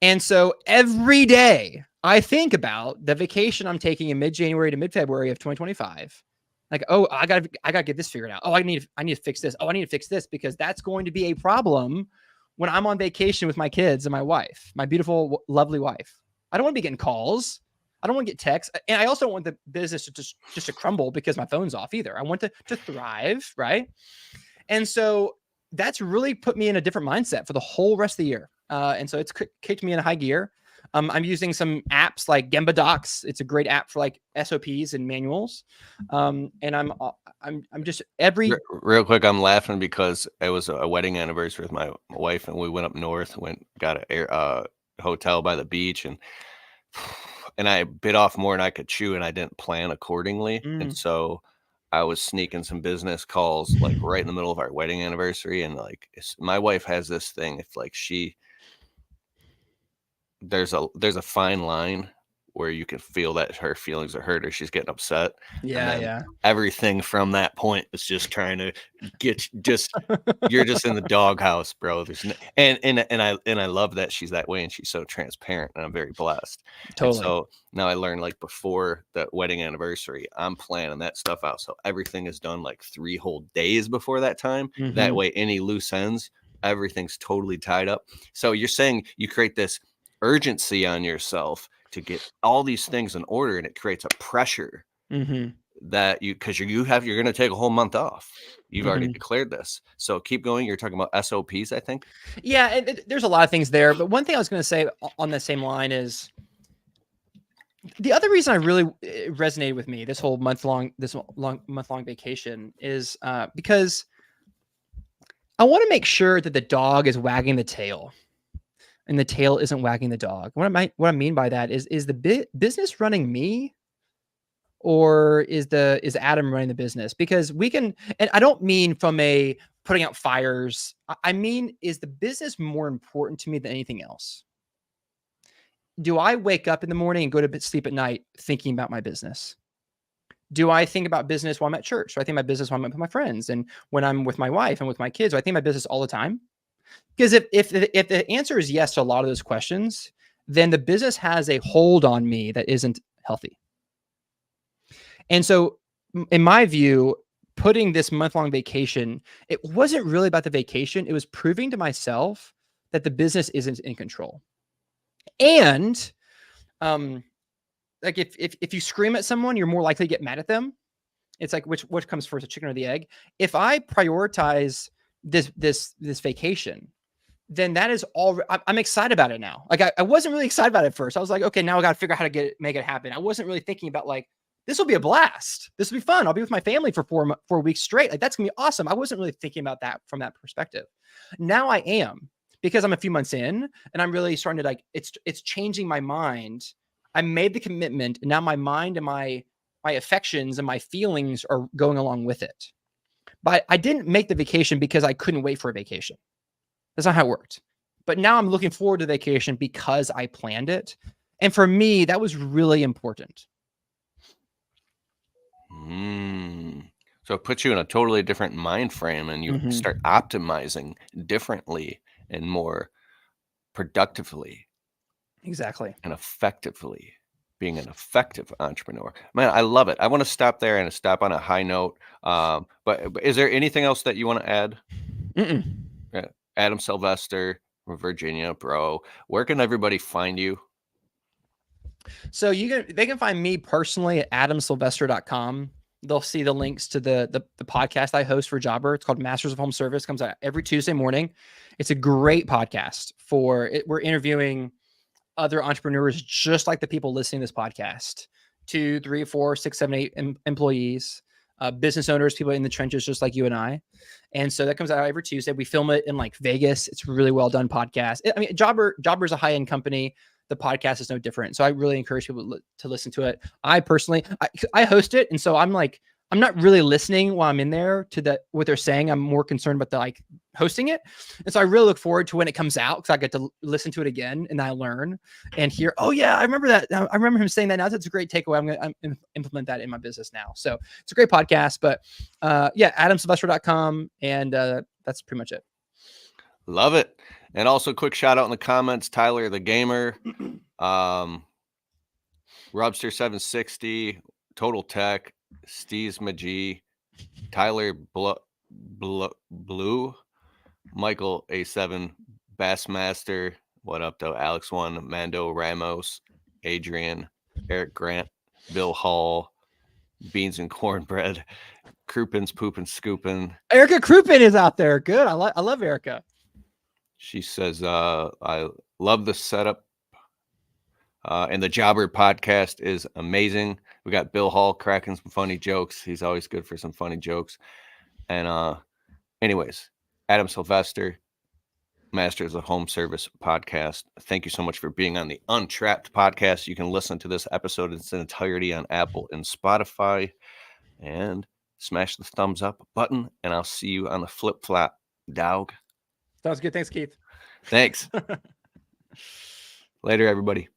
And so every day I think about the vacation I'm taking in mid-January to mid-February of 2025. Like, oh, I gotta get this figured out. Oh, I need to fix this. Oh, I need to fix this, because that's going to be a problem when I'm on vacation with my kids and my wife, my beautiful, lovely wife. I don't want to be getting calls. I don't want to get texts. And I also don't want the business to just to crumble because my phone's off either. I want to thrive, right? And so that's really put me in a different mindset for the whole rest of the year. And so it's kicked me in a high gear. I'm using some apps like Gemba Docs. It's a great app for like SOPs and manuals. And I'm just real quick. I'm laughing because it was a wedding anniversary with my wife, and we went up north, got a hotel by the beach, and I bit off more than I could chew, and I didn't plan accordingly, and so I was sneaking some business calls like right in the middle of our wedding anniversary, and like my wife has this thing. If like there's a fine line where you can feel that her feelings are hurt or she's getting upset. Yeah, yeah. Everything from that point is just trying to get you're just in the doghouse, bro. There's and I love that she's that way and she's so transparent, and I'm very blessed. Totally. And so now I learned, like, before the wedding anniversary, I'm planning that stuff out. So everything is done like 3 whole days before that time. That way, any loose ends, everything's totally tied up. So you're saying you create this urgency on yourself to get all these things in order, and it creates a pressure that you're going to take a whole month off. You've already declared this. So keep going. You're talking about SOPs, I think. Yeah. And there's a lot of things there, but one thing I was going to say on the same line is the other reason I really resonated with me, this month-long vacation, is because I want to make sure that the dog is wagging the tail and the tail isn't wagging the dog. What I mean by that is the business running me, or is Adam running the business? Because we can, and I don't mean from a putting out fires. I mean, is the business more important to me than anything else? Do I wake up in the morning and go to sleep at night thinking about my business? Do I think about business while I'm at church? Do I think about business while I'm with my friends and when I'm with my wife and with my kids? Do I think about business all the time? Because if the answer is yes to a lot of those questions, then the business has a hold on me that isn't healthy. And so in my view, putting this month-long vacation, it wasn't really about the vacation. It was proving to myself that the business isn't in control. And like if you scream at someone, you're more likely to get mad at them. It's like which comes first, the chicken or the egg? If I prioritize this vacation, then that is all. I'm excited about it now. Like I wasn't really excited about it at first. I was like, okay, now I got to figure out how to make it happen. I wasn't really thinking about like, this will be a blast. This will be fun. I'll be with my family for 4 weeks straight. Like that's gonna be awesome. I wasn't really thinking about that from that perspective. Now I am, because I'm a few months in and I'm really starting to like, it's changing my mind. I made the commitment, and now my mind and my affections and my feelings are going along with it. But I didn't make the vacation because I couldn't wait for a vacation. That's not how it worked. But now I'm looking forward to vacation because I planned it. And for me, that was really important. So it puts you in a totally different mind frame, and you start optimizing differently and more productively. Exactly. And effectively, being an effective entrepreneur. Man, I love it. I want to stop there and stop on a high note. But is there anything else that you want to add? Yeah. Adam Sylvester from Virginia, bro. Where can everybody find you? So they can find me personally at adamsylvester.com. They'll see the links to the podcast I host for Jobber. It's called Masters of Home Service. Comes out every Tuesday morning. It's a great podcast for it. We're interviewing other entrepreneurs just like the people listening to this podcast, 2, 3, 4, 6, 7, 8 employees, business owners, people in the trenches, just like you and I. And so that comes out every Tuesday. We film it in like Vegas. It's a really well done podcast. I mean, Jobber's a high-end company. The podcast is no different. So I really encourage people to listen to it. I personally, I host it. And so I'm not really listening while I'm in there to what they're saying. I'm more concerned about hosting it. And so I really look forward to when it comes out, because I get to listen to it again and I learn and hear, oh yeah, I remember that. I remember him saying that. Now that's a great takeaway. I'm going to implement that in my business now. So it's a great podcast. But yeah, adamsylvester.com. And that's pretty much it. Love it. And also quick shout out in the comments, Tyler the Gamer, Robster 760, Total Tech, Steez Magie, Tyler Blue, Michael A7, Bassmaster, what up though, Alex 1, Mando Ramos, Adrian, Eric Grant, Bill Hall, Beans and Cornbread, Croupins, Poopin' Scoopin'. Erica Crouppen is out there. Good. I love Erica. She says, I love the setup. And the Jobber podcast is amazing. We got Bill Hall cracking some funny jokes. He's always good for some funny jokes. And anyways, Adam Sylvester, Masters of Home Service podcast. Thank you so much for being on the Untrapped podcast. You can listen to this episode in its entirety on Apple and Spotify. And smash the thumbs up button. And I'll see you on the flip flop, dog. Sounds good. Thanks, Keith. Thanks. Later, everybody.